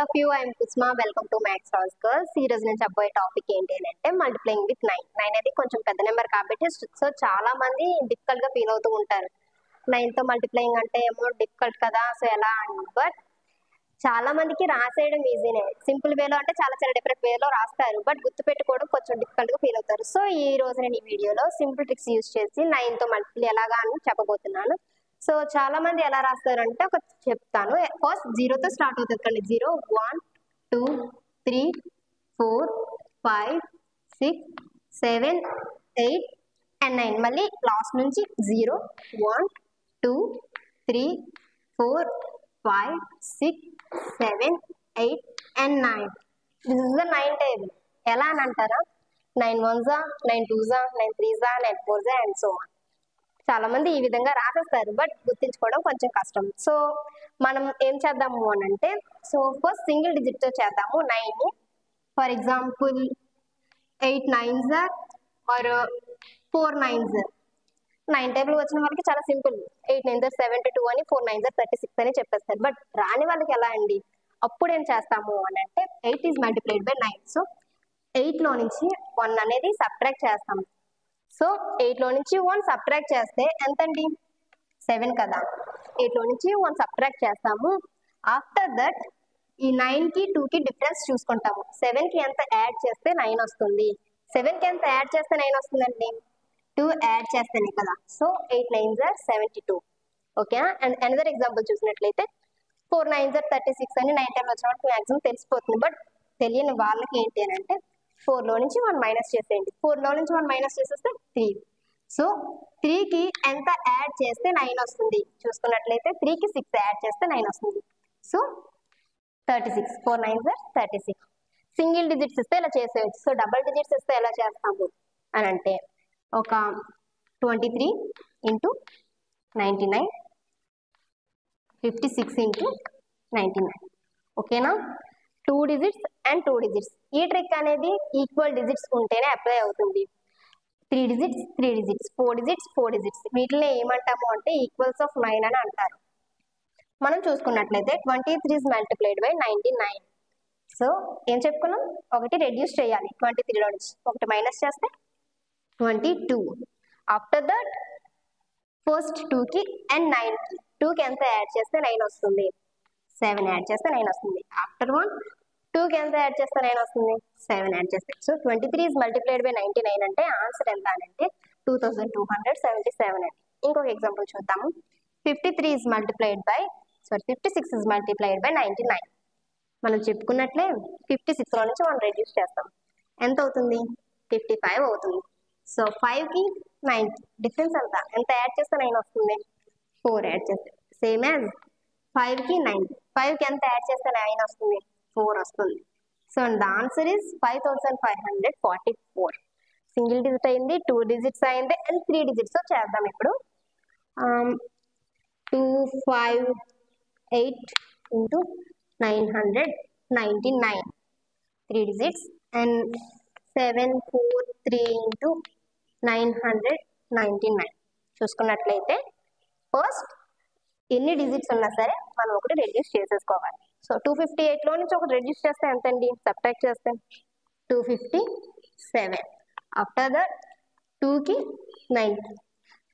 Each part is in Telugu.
Hello few, I am Kusma. Welcome to Max House Girls. ఈ రోజు నేను చెప్పబోయే టాపిక్ ఏంటి అంటే మల్టిప్లైయింగ్ విత్ 9. 9 అనేది కొంచెం పెద్ద నెంబర్ కాబట్టి సో చాలా మంది డిఫికల్ట్ గా ఫీల్ అవుతూ ఉంటారు. 9 తో మల్టిప్లైయింగ్ అంటే ఏమో డిఫికల్ట్ కదా, సో ఎలా అని. బట్ చాలా మందికి రాసేయడం ఈజీనే, సింపుల్ వేలో అంటే చాలా డిఫరెంట్ వేలో రాస్తారు, బట్ గుర్తుపెట్టుకోవడం కొంచెం డిఫికల్ట్ గా ఫీల్ అవుతారు. సో ఈ రోజు నేను ఈ వీడియోలో సింపుల్ ట్రిక్స్ యూజ్ చేసి 9 తో మల్టిప్లై ఎలాగా అని చెప్పబోతున్నాను. సో చాలా మంది ఎలా రాస్తారంటే ఒక చెప్తాను. ఫస్ట్ 0తో స్టార్ట్ అవుతుంది కండి. 0 1 2 3 4 5 6 7 8 and 9. మళ్ళీ లాస్ట్ నుంచి 0 1 2 3 4 5 6 7 8 and 9. This is the 9 table. ఎలా అని అంటారా, 9 1s 9 2s 9 3s 9 4s and so on. చాలా మంది ఈ విధంగా రాసేస్తారు, బట్ గుర్తించుకోవడం కొంచెం కష్టం. సో మనం ఏం చేద్దాము అని అంటే, సో ఫస్ట్ సింగిల్ డిజిట్ తో చేద్దాము 9 ని. For example 8 9s are 4 9s. 9 table వచ్చిన వాళ్ళకి చాలా సింపుల్, 8 9s 72 అని, 4 9s 36 అని చెప్పేస్తారు. బట్ రాని వాళ్ళకి ఎలా అండి, అప్పుడు ఏం చేస్తాము అని అంటే 8 ఈజ్ మల్టిప్లైడ్ బై 9. సో 8 లో నుంచి 1 అనేది సబ్ట్రాక్ట్ చేస్తాము. సో 8 లో నుంచి 1 సబ్ట్రాక్ట్ చేస్తే ఎంతండి, 7 కదా. 8 లో నుంచి 1 సబ్ట్రాక్ట్ చేస్తాము. ఆఫ్టర్ దట్ ఈ 9 కి 2 కి డిఫరెన్స్ చూసుకుంటాము. 7 కి ఎంత యాడ్ చేస్తే 9 వస్తుంది, 7 కి ఎంత యాడ్ చేస్తే 9 వస్తుందండి, 2 యాడ్ చేస్తేనే కదా. So 8 9s 72. Okay. And another example చూసినట్లయితే 4 9s 36 అని 9 టైం వచ్చిన వాళ్ళకి మ్యాక్సిమం తెలిసిపోతుంది. బట్ తెలియని వాళ్ళకి ఏంటి అని అంటే 4 లో నుంచి 1 మైనస్ చేసేయండి. 4 లో నుంచి 1 మైనస్ చేసేస్తే 3. సో 3 కి ఎంత యాడ్ చేస్తే 9 వస్తుంది చూసుకున్నట్లయితే 3 కి 6 యాడ్ చేస్తే 9 వస్తుంది. సో 36. 4 9s 36. సింగిల్ డిజిట్స్ ఇస్తే ఇలా చేసేయచ్చు. సో డబుల్ డిజిట్స్ ఇస్తే ఎలా చేస్తాము అని అంటే ఒక 23 ఇంటూ 99 56 ఇంటూ 99. ఓకేనా. 2 డిజిట్స్ అండ్ 2 డిజిట్స్. ఈ ట్రిక్ అనేది ఈక్వల్ డిజిట్స్ ఉంటేనే అప్లై అవుతుంది. 3 డిజిట్స్ 3 డిజిట్స్, 4 డిజిట్స్ 4 డిజిట్స్, వీటిని ఏమంటాము అంటే ఈక్వల్స్ ఆఫ్ 9 అని అంటారు. మనం చూసుకున్నట్లయితే 23 is multiplied by 99. సో ఏం చెప్పుకున్నాం, ఒకటి రెడ్యూస్ చేయాలి 23 లో నుంచి, ఒకటి మైనస్ చేస్తే 22. ఆఫ్టర్ దట్ ఫస్ట్ 2 కి అండ్ 9 కి, 2 కి ఎంత యాడ్ చేస్తే 9 వస్తుంది, 7 యాడ్ చేస్తే 9 వస్తుంది. ఆఫ్టర్ 2 కి ఎంత యాడ్ చేస్తే 9 వస్తుంది, 7 యాడ్ చేస్తే. సో 23 is multiplied by 99 అంటే ఆన్సర్ ఎంత అని అంటే 2277 అండి. ఇంకొక ఎగ్జాంపుల్ చూద్దాము. 56 is multiplied by 99. మనం చెప్పుకున్నట్లే 56 లో నుంచి 1 రెడ్యూస్ చేస్తాం, ఎంత అవుతుంది, 55 అవుతుంది. సో 5 కి 9 కి డిఫరెన్స్ ఎంత యాడ్ చేస్తే 9 వస్తుంది, 4 యాడ్ చేస్తే. సేమ్ యాజ్ 5 కి 9, 5 కి ఎంత యాడ్ చేస్తే 9 వస్తుంది, 4 వస్తుంది. So the answer is 5544. Single digit అయింది, 2 డిజిట్స్ అయింది అండ్ 3 డిజిట్స్ చేద్దాం ఇప్పుడు. 258 ఇంటూ 999, 3 డిజిట్స్, అండ్ 743 ఇంటూ 999. చూసుకున్నట్లయితే ఫస్ట్ ఎన్ని డిజిట్స్ ఉన్నా సరే మనం ఒకటి రెడ్యూస్ చేసేసుకోవాలి. సో 258 లో నుంచి ఒకటి రెడ్యూస్ చేస్తే ఎంతండి, సబ్ట్రాక్ట్ చేస్తే 257. ఆఫ్టర్ దట్ 2 కి 9 కి,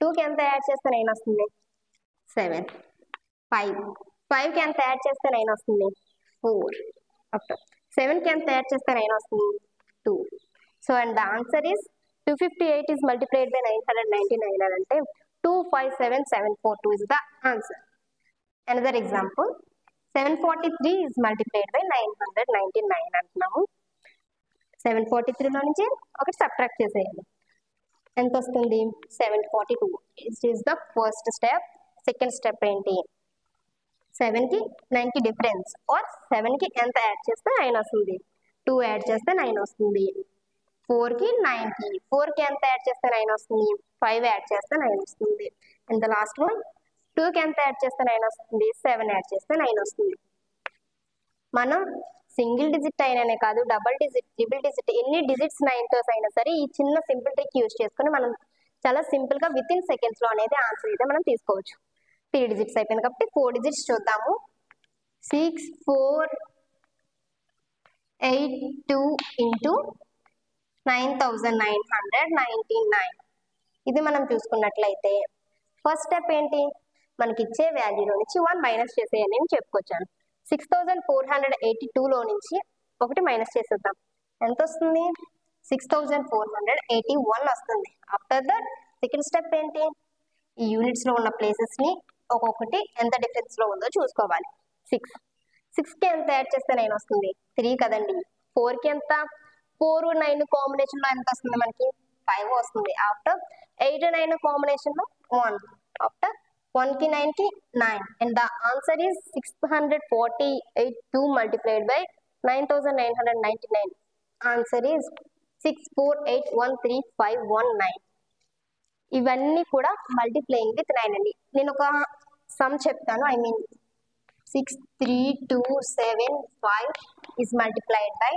2 కి ఎంత యాడ్ చేస్తే 9 వస్తుంది, 7. 5 కి ఎంత యాడ్ చేస్తే 9 వస్తుంది, 4. ఆఫ్టర్ 7 కి ఎంత యాడ్ చేస్తే 9 వస్తుంది, 2. So and the answer is 258 is multiplied by 999 అని అంటే 257742 is the answer. Another example, 743 is multiplied by 999 అంటున్నాము. 743 లో నుంచి ఒకటి సబ్ట్రాక్ట్ చేసేయాలి, ఎంత వస్తుంది, 742. This is the first step. Second step ఏంటి, 7 కి 9 కి డిఫరెన్స్, ఆర్ 7 కి ఎంత యాడ్ చేస్తే 9 వస్తుంది, 2 యాడ్ చేస్తే 9 వస్తుంది. 4 కి 9 కి, 4 కి ఎంత యాడ్ చేస్తే 9 వస్తుంది, 5 యాడ్ చేస్తే 9 వస్తుంది. అండ్ ద లాస్ట్ వన్ 2 కి ఎంత యాడ్ చేస్తే 9 వస్తుంది, 7 యాడ్ చేస్తే 9 వస్తుంది. మనం సింగిల్ డిజిట్ అయినానే కాదు, డబుల్ డిజిట్, ట్రిపుల్ డిజిట్, ఎన్ని డిజిట్స్ 9తో అయినా సరే ఈ చిన్న సింపుల్ ట్రిక్ యూజ్ చేసుకుని మనం చాలా సింపుల్ గా విత్ ఇన్ సెకండ్స్ లో అనేది ఆన్సర్ అయితే మనం తీసుకోవచ్చు. 3 డిజిట్స్ అయిపోయింది కాబట్టి 4 డిజిట్స్ చూద్దాము. 6 4 82 into 9999. ఇది మనం చూసుకున్నట్లయితే ఫస్ట్ స్టెప్ ఏంటి, మనకి ఇచ్చే వాల్యూలో నుంచి 1 మైనస్ చేసేయని నేను చెప్పుకొచ్చాను. 6482లో నుంచి ఒకటి మైనస్ చేసేద్దాం. ఎంత వస్తుంది? 6481 వస్తుంది. ఆఫ్టర్ దట్ సెకండ్ స్టెప్ ఏంటి, ఈ యూనిట్స్ లో ఉన్న ప్లేసెస్ ని ఒక్కొక్కటి ఎంత డిఫరెన్స్ లో ఉందో చూసుకోవాలి. 6 కి ఎంత యాడ్ చేస్తే 9 వస్తుంది? 3 కదండి. 4 కి ఎంత? 4 9 కాంబినేషన్ లో ఎంత వస్తుంది మనకి? 5 వస్తుంది. ఆఫ్టర్ 8 9 కాంబినేషన్ లో 1. ఆఫ్టర్ 1 కి 9 కి 9. And the answer is 648 multiplied by 9999. Answer is 648135119. ఇవన్నీ కూడా మల్టిప్లయింగ్ విత్ 9 అండి. నేను ఒక సమ్ చెప్తాను. 63275 is multiplied by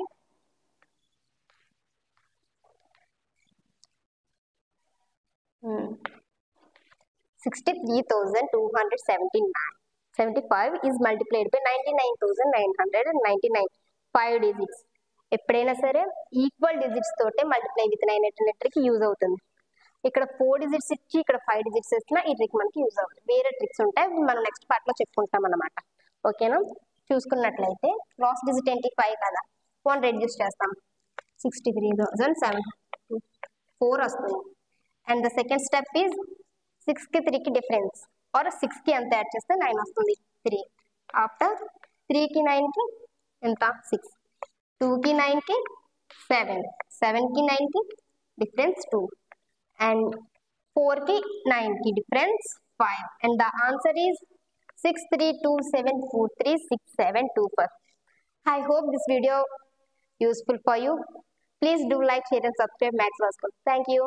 63,279. 75 is multiplied by 99,999. 5 digits. ఎప్పుడైనా సరే ఈక్వల్ డిజిట్స్ తోటే మల్టిప్లై విత్ 9 అనే ట్రిక్ యూజ్ అవుతుంది. ఇక్కడ 4 డిజిట్స్ ఇచ్చి ఇక్కడ 5 డిజిట్స్ ఇచ్చినా ఈ ట్రిక్ మనకి యూజ్ అవుతుంది. వేరే ట్రిక్స్ ఉంటాయి, మనం నెక్స్ట్ పార్ట్ లో చెప్పుకుంటాం అన్నమాట. ఓకేనా? చూసుకున్నట్లయితే లాస్ట్ డిజిట్ ఏంటి? 5 కదా. 1 రెడ్యూస్ చేస్తాం. 63,704 వస్తుంది. And the second step is 6 కి 3 కి డిఫరెన్స్, ఆర్ 6 కి ఎంత యాడ్ చేస్తే 9 వస్తుంది? 3. ఆఫ్టర్ 3 కి 9 కి ఎంత? 6. 2 కి 9 కి 7. 7 కి 9 కి difference 2. And 4 ki 9 ki difference 5. And the answer is 632743672. I hope this video useful for you. Please do like, share and subscribe Max Vasco. Thank you.